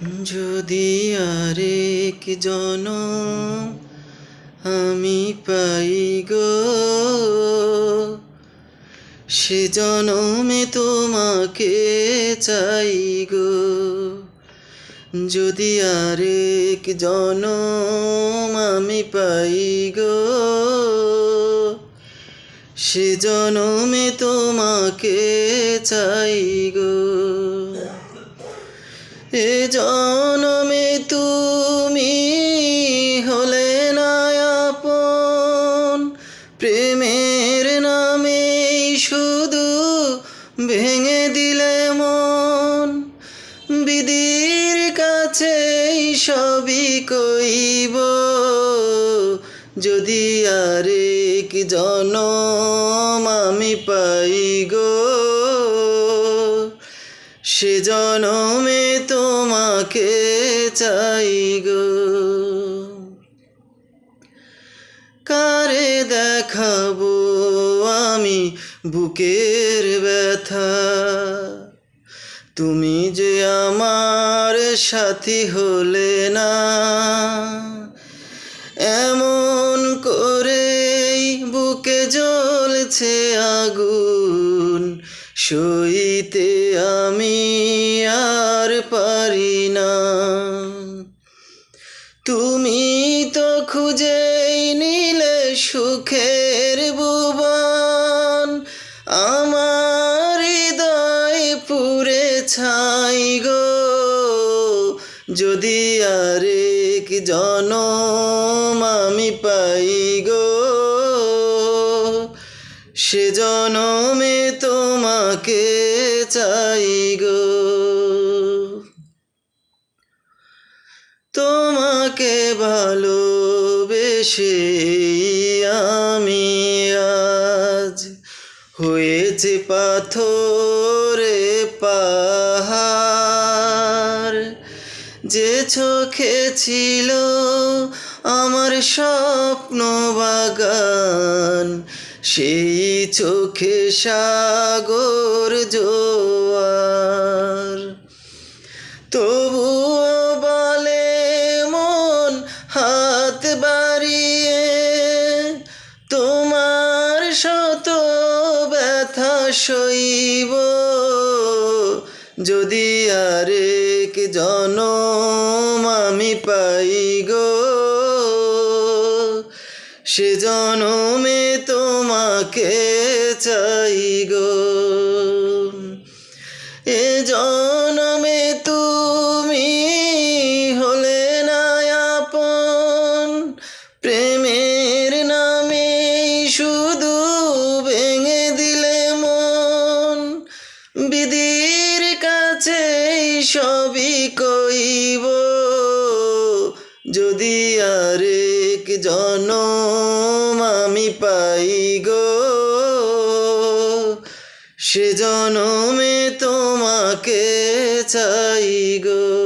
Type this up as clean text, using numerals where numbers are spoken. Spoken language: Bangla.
যদি আরেক জনম আমি পাই গো, সে জনমে তোমাকে চাই গো। যদি আরেক জনম আমি পাই গো, সে জনমে তোমাকে চাই গো। এ জনমে তুমি হলে না আপন, প্রেমের নামে শুধু ভেঙে দিলে মন। বিধির কাছে সবই কইব, যদি আরেক জনম আমি পাই গো, সে জনমে তোমাকে চাই গো। কারে দেখাবো আমি বুকের ব্যথা, তুমি যে আমার সাথী হলে না। এমন করেই বুকে জ্বলছে আগুন, সইতে আমি আর পারি না। তুমি তো খুঁজেই নিলে সুখের ভুবন, আমার হৃদয় পুড়ে ছাই গো। যদি আরেক জনম আমি পাই গো, সে জনমে তোমাকে চাই গো। তোমাকে ভালোবেসে আমি আজ হয়েছে পাথরে পাহাড়। যে চোখে ছিল আমার স্বপ্ন বাগান, সেই চোখে সাগর জোয়ার। তবুও বলে মন হাত বাড়িয়ে, তোমার শত ব্যথা সইব, যদি আরেক জনম আমি পাই গো, সে জনমে তোমাকে চাই গো। এ জনমে তুমি হলে না আপন, প্রেমের নামে শুধু ভেঙে দিলে মন। বিধির কাছে সবই কইব, যদি আরেক জনম আমি পাই গো, সে জনমে তোমাকে চাই গো।